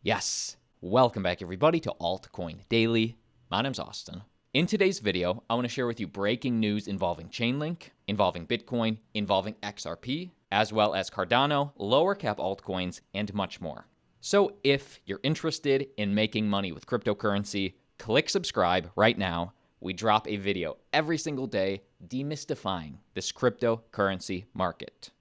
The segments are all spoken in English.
Yes, welcome back everybody to Altcoin Daily. My name's Austin. In today's video, I want to share with you breaking news involving Chainlink, involving Bitcoin, involving XRP, as well as Cardano, lower cap altcoins, and much more. So if you're interested in making money with cryptocurrency, click subscribe right now. We drop a video every single day demystifying this cryptocurrency market.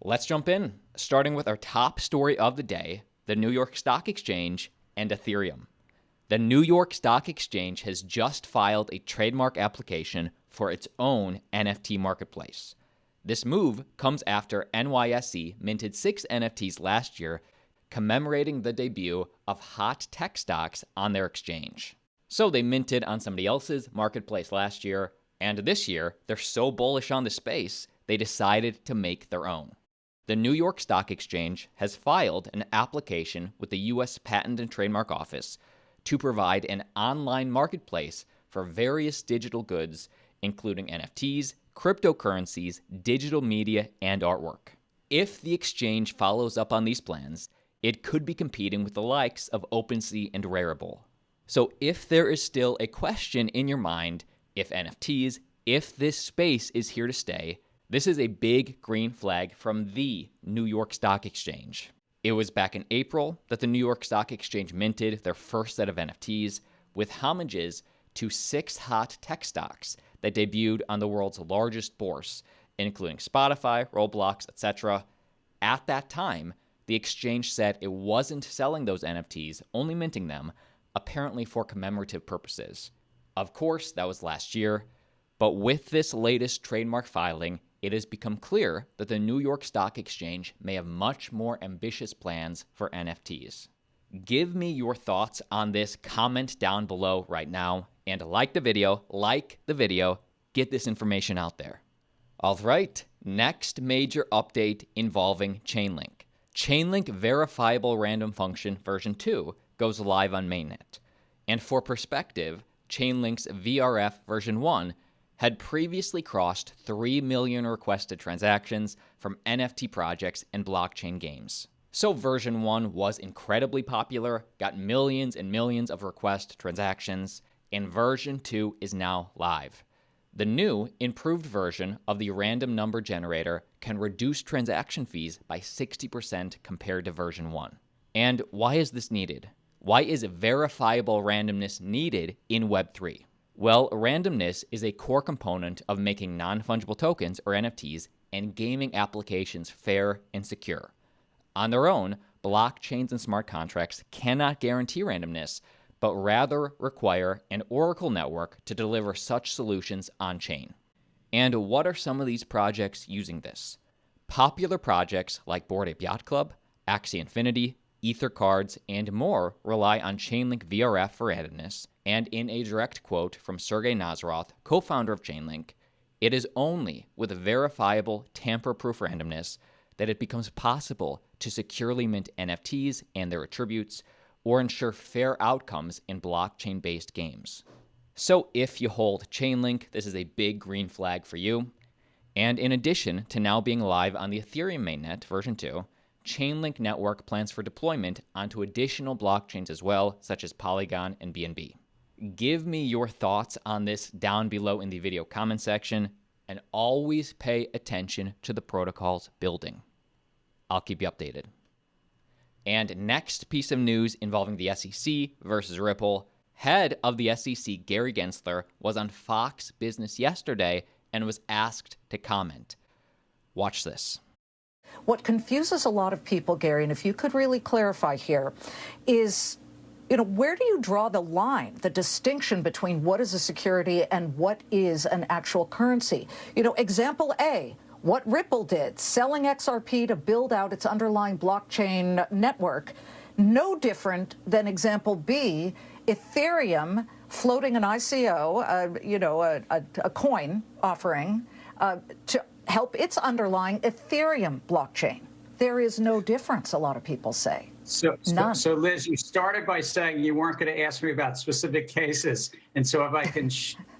Let's jump in, starting with our top story of the day, the New York Stock Exchange and Ethereum. The New York Stock Exchange has just filed a trademark application for its own NFT marketplace. This move comes after NYSE minted 6 NFTs last year, commemorating the debut of hot tech stocks on their exchange. So they minted on somebody else's marketplace last year, and this year, they're so bullish on the space, they decided to make their own. The New York Stock Exchange has filed an application with the U.S. Patent and Trademark Office to provide an online marketplace for various digital goods, including NFTs, cryptocurrencies, digital media, and artwork. If the exchange follows up on these plans, it could be competing with the likes of OpenSea and Raoul. So if there is still a question in your mind, if NFTs, if this space is here to stay, this is a big green flag from the New York Stock Exchange. It was back in April that the New York Stock Exchange minted their first set of NFTs with homages to 6 hot tech stocks that debuted on the world's largest bourse, including Spotify, Roblox, etc. At that time, the exchange said it wasn't selling those NFTs, only minting them, apparently for commemorative purposes. Of course, that was last year, but with this latest trademark filing, it has become clear that the New York Stock Exchange may have much more ambitious plans for NFTs. Give me your thoughts on this, comment down below right now, and like the video, get this information out there. All right, next major update involving Chainlink. Chainlink Verifiable Random Function version 2 goes live on mainnet. And for perspective, Chainlink's VRF version 1 had previously crossed 3 million requested transactions from NFT projects and blockchain games. So version 1 was incredibly popular, got millions and millions of request transactions, and version 2 is now live. The new, improved version of the random number generator can reduce transaction fees by 60% compared to version 1. And why is this needed? Why is verifiable randomness needed in Web3? Well, randomness is a core component of making non-fungible tokens, or NFTs, and gaming applications fair and secure. On their own, blockchains and smart contracts cannot guarantee randomness, but rather require an Oracle network to deliver such solutions on-chain. And what are some of these projects using this? Popular projects like Bored Ape Yacht Club, Axie Infinity, Ether Cards, and more rely on Chainlink VRF for randomness, and in a direct quote from Sergey Nazaroth, co-founder of Chainlink, it is only with verifiable tamper-proof randomness that it becomes possible to securely mint NFTs and their attributes, or ensure fair outcomes in blockchain-based games. So if you hold Chainlink, this is a big green flag for you. And in addition to now being live on the Ethereum mainnet version 2, Chainlink Network plans for deployment onto additional blockchains as well, such as Polygon and BNB. Give me your thoughts on this down below in the video comment section, and always pay attention to the protocols building. I'll keep you updated. And next piece of news involving the SEC versus Ripple. Head of the SEC, Gary Gensler, was on Fox Business yesterday and was asked to comment. Watch this. What confuses a lot of people, Gary, and if you could really clarify here, is, where do you draw the line, the distinction between what is a security and what is an actual currency? Example A, what Ripple did, selling XRP to build out its underlying blockchain network, no different than example B, Ethereum floating an ICO, a coin offering to help its underlying Ethereum blockchain. There is no difference, a lot of people say. None. So Liz, you started by saying you weren't going to ask me about specific cases. And so if I can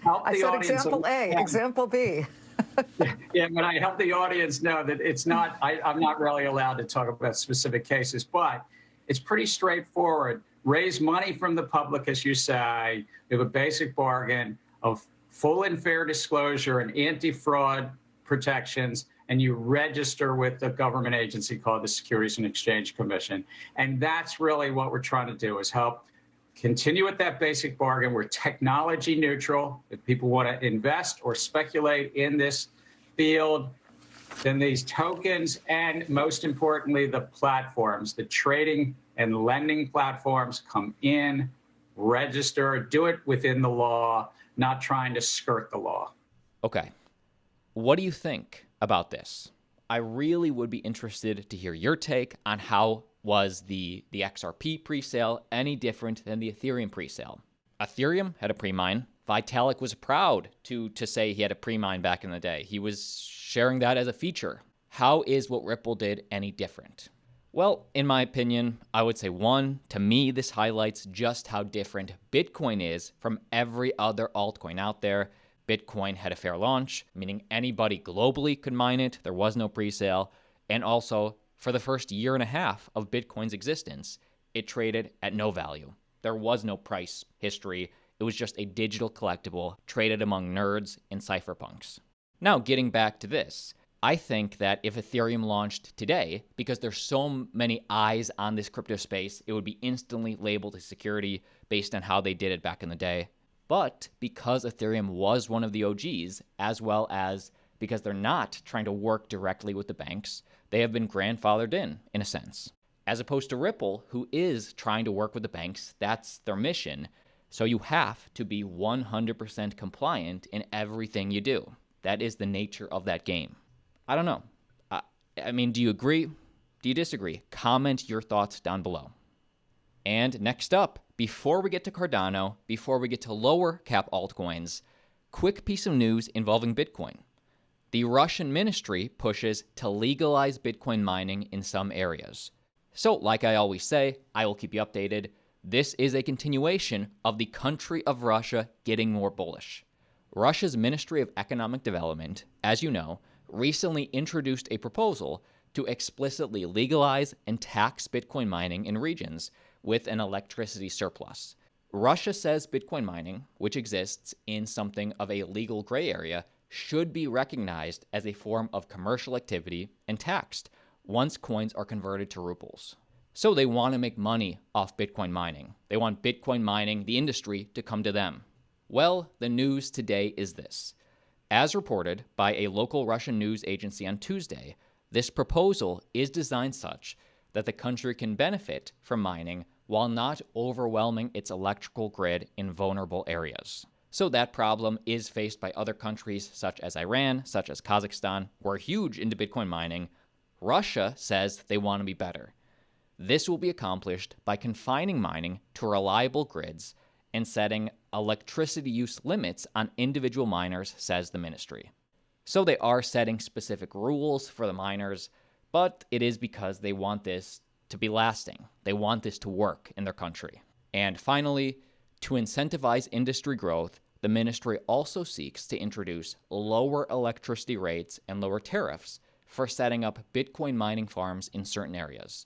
help the audience. I said example A, example B. Yeah, but I help the audience know that it's not, I'm not really allowed to talk about specific cases. But It's pretty straightforward. Raise money from the public, as you say. You have a basic bargain of full and fair disclosure and anti-fraud protections, and you register with the government agency called the Securities and Exchange Commission. And that's really what we're trying to do, is help continue with that basic bargain. We're technology neutral. If people want to invest or speculate in this field, then these tokens, and most importantly, the platforms, the trading and lending platforms, come in, register, do it within the law, not trying to skirt the law. Okay. What do you think about this? I really would be interested to hear your take on how was the XRP presale any different than the Ethereum presale. Ethereum had a pre-mine. Vitalik was proud to say he had a pre-mine back in the day. He was sharing that as a feature. How is what Ripple did any different? Well, in my opinion, I would say one, to me, this highlights just how different Bitcoin is from every other altcoin out there. Bitcoin had a fair launch, meaning anybody globally could mine it. There was no presale. And also, for the first year and a half of Bitcoin's existence, it traded at no value. There was no price history. It was just a digital collectible traded among nerds and cypherpunks. Now, getting back to this, I think that if Ethereum launched today, because there's so many eyes on this crypto space, it would be instantly labeled a security based on how they did it back in the day. But because Ethereum was one of the OGs, as well as because they're not trying to work directly with the banks, they have been grandfathered in a sense. As opposed to Ripple, who is trying to work with the banks, that's their mission. So you have to be 100% compliant in everything you do. That is the nature of that game. I don't know. I mean, do you agree? Do you disagree? Comment your thoughts down below. And next up, before we get to Cardano, before we get to lower cap altcoins, quick piece of news involving Bitcoin. The Russian ministry pushes to legalize Bitcoin mining in some areas. So, like I always say, I will keep you updated. This is a continuation of the country of Russia getting more bullish. Russia's Ministry of Economic Development, as you know, recently introduced a proposal to explicitly legalize and tax Bitcoin mining in regions with an electricity surplus. Russia says Bitcoin mining, which exists in something of a legal gray area, should be recognized as a form of commercial activity and taxed once coins are converted to rubles. So they want to make money off Bitcoin mining. They want Bitcoin mining, the industry, to come to them. Well, the news today is this. As reported by a local Russian news agency on Tuesday, this proposal is designed such that the country can benefit from mining while not overwhelming its electrical grid in vulnerable areas. So that problem is faced by other countries such as Iran, such as Kazakhstan, who are huge into Bitcoin mining. Russia says they want to be better. This will be accomplished by confining mining to reliable grids and setting electricity use limits on individual miners, says the ministry. So they are setting specific rules for the miners, but it is because they want this to be lasting. They want this to work in their country. And finally, to incentivize industry growth, the ministry also seeks to introduce lower electricity rates and lower tariffs for setting up Bitcoin mining farms in certain areas.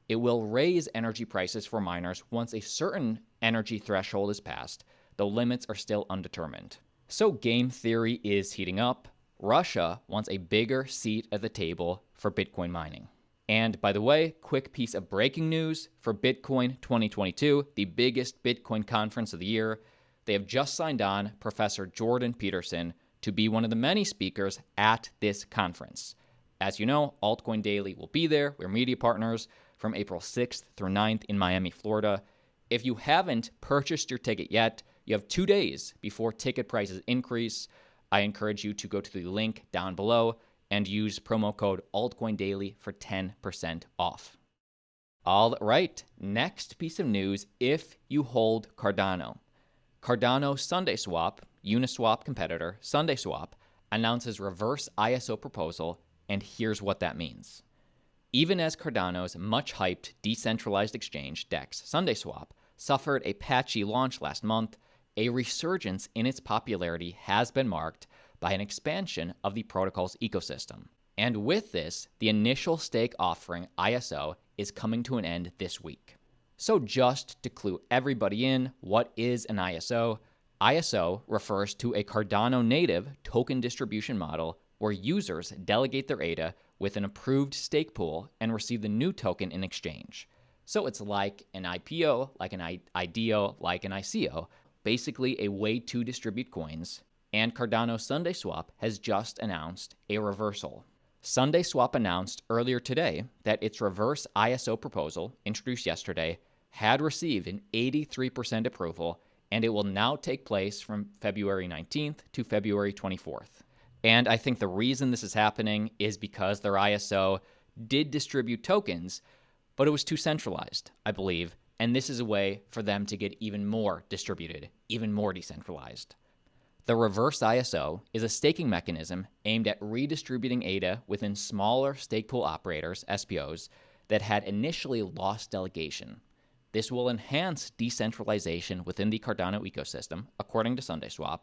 It will raise energy prices for miners once a certain energy threshold is passed, though limits are still undetermined. So game theory is heating up. Russia wants a bigger seat at the table for Bitcoin mining. And by the way, quick piece of breaking news for Bitcoin 2022, the biggest Bitcoin conference of the year. They have just signed on Professor Jordan Peterson to be one of the many speakers at this conference. As you know, Altcoin Daily will be there. We're media partners from April 6th through 9th in Miami, Florida. If you haven't purchased your ticket yet, you have 2 days before ticket prices increase. I encourage you to go to the link down below and use promo code Altcoin Daily for 10% off. All right, next piece of news, if you hold Cardano. Cardano SundaeSwap, Uniswap competitor, SundaeSwap, announces reverse ISO proposal, and here's what that means. Even as Cardano's much-hyped decentralized exchange, DEX, SundaeSwap, suffered a patchy launch last month, a resurgence in its popularity has been marked by an expansion of the protocol's ecosystem. And with this, the initial stake offering ISO is coming to an end this week. So just to clue everybody in, what is an ISO? ISO refers to a Cardano native token distribution model where users delegate their ADA with an approved stake pool and receive the new token in exchange. So it's like an IPO, like an IDO, like an ICO, basically a way to distribute coins. And Cardano's SundaeSwap has just announced a reversal. SundaeSwap announced earlier today that its reverse ISO proposal, introduced yesterday, had received an 83% approval, and it will now take place from February 19th to February 24th. And I think the reason this is happening is because their ISO did distribute tokens, but it was too centralized, I believe, and this is a way for them to get even more distributed, even more decentralized. The reverse ISO is a staking mechanism aimed at redistributing ADA within smaller stake pool operators, SPOs, that had initially lost delegation. This will enhance decentralization within the Cardano ecosystem, according to SundaeSwap,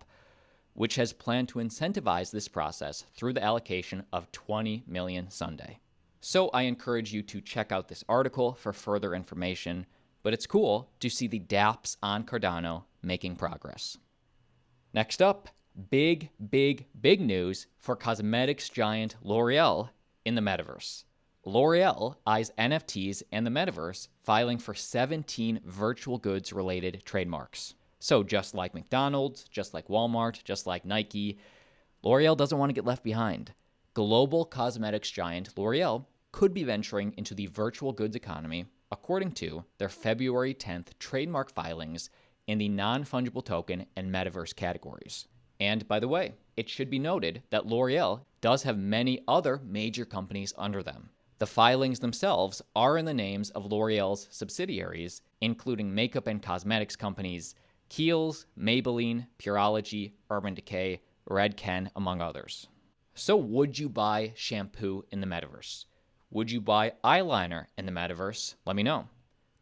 which has planned to incentivize this process through the allocation of 20 million Sundae. So I encourage you to check out this article for further information, but it's cool to see the dApps on Cardano making progress. Next up, big news for cosmetics giant L'Oreal in the Metaverse. L'Oreal eyes NFTs and the Metaverse, filing for 17 virtual goods related trademarks. So just like McDonald's, just like Walmart, just like Nike, L'Oreal doesn't want to get left behind. Global cosmetics giant L'Oreal could be venturing into the virtual goods economy, according to their February 10th trademark filings in the non-fungible token and Metaverse categories. And by the way, it should be noted that L'Oreal does have many other major companies under them. The filings themselves are in the names of L'Oreal's subsidiaries, including makeup and cosmetics companies Kiehl's, Maybelline, Pureology, Urban Decay, Redken, among others. So would you buy shampoo in the Metaverse? Would you buy eyeliner in the Metaverse? Let me know.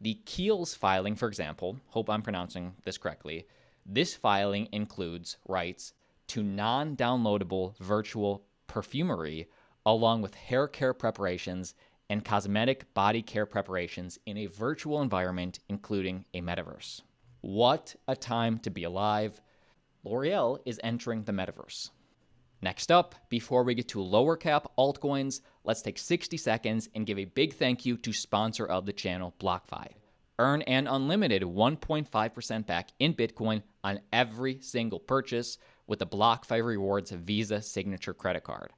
The Kiehl's filing, for example, hope I'm pronouncing this correctly, this filing includes rights to non-downloadable virtual perfumery along with hair care preparations and cosmetic body care preparations in a virtual environment, including a Metaverse. What a time to be alive. L'Oreal is entering the Metaverse. Next up, before we get to lower cap altcoins, let's take 60 seconds and give a big thank you to sponsor of the channel, BlockFi. Earn an unlimited 1.5% back in Bitcoin on every single purchase with the BlockFi Rewards Visa Signature Credit Card.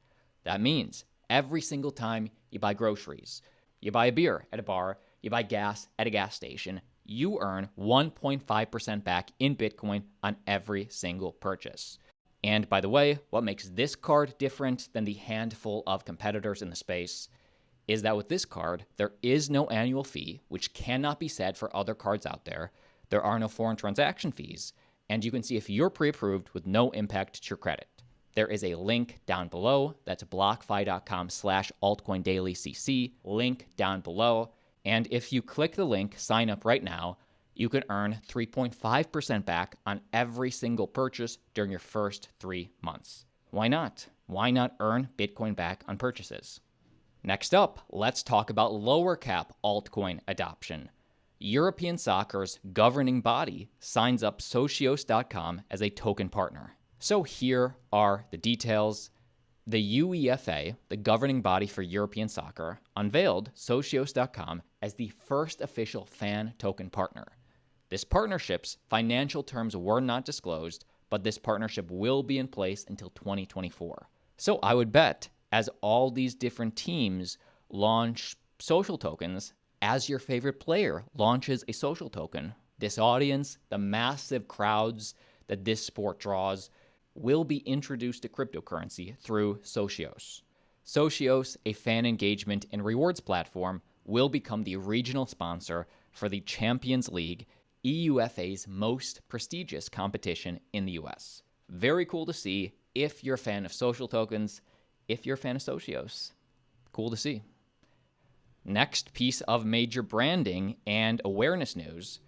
That means every single time you buy groceries, you buy a beer at a bar, you buy gas at a gas station, you earn 1.5% back in Bitcoin on every single purchase. And by the way, what makes this card different than the handful of competitors in the space is that with this card, there is no annual fee, which cannot be said for other cards out there. There are no foreign transaction fees, and you can see if you're pre-approved with no impact to your credit. There is a link down below. That's blockfi.com/altcoindailycc, link down below. And if you click the link, sign up right now, you can earn 3.5% back on every single purchase during your first 3 months. Why not? Why not earn Bitcoin back on purchases? Next up, let's talk about lower cap altcoin adoption. European soccer's governing body signs up Socios.com as a token partner. So here are the details. The UEFA, the governing body for European soccer, unveiled Socios.com as the first official fan token partner. This partnership's financial terms were not disclosed, but this partnership will be in place until 2024. So I would bet as all these different teams launch social tokens, as your favorite player launches a social token, this audience, the massive crowds that this sport draws, will be introduced to cryptocurrency through Socios. Socios, a fan engagement and rewards platform, will become the regional sponsor for the Champions League, EUFA's most prestigious competition in the US. Very cool to see if you're a fan of social tokens, if you're a fan of Socios. Cool to see. Next piece of major branding and awareness news.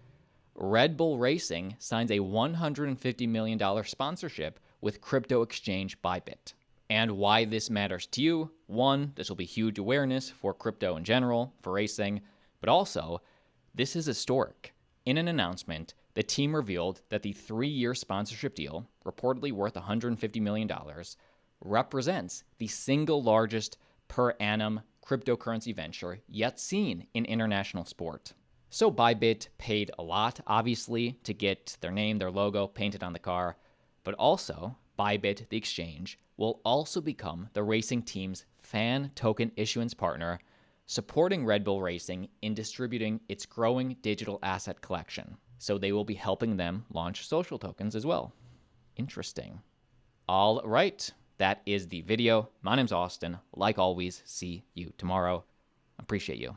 Red Bull Racing signs a $150 million sponsorship with crypto exchange Bybit. And why this matters to you: one, this will be huge awareness for crypto in general, for racing, but also, this is historic. In an announcement, the team revealed that the 3-year sponsorship deal, reportedly worth $150 million, represents the single largest per annum cryptocurrency venture yet seen in international sport. So Bybit paid a lot, obviously, to get their name, their logo painted on the car, but also Bybit, the exchange, will also become the racing team's fan token issuance partner, supporting Red Bull Racing in distributing its growing digital asset collection. So they will be helping them launch social tokens as well. Interesting. All right, that is the video. My name's Austin. Like always, see you tomorrow. Appreciate you.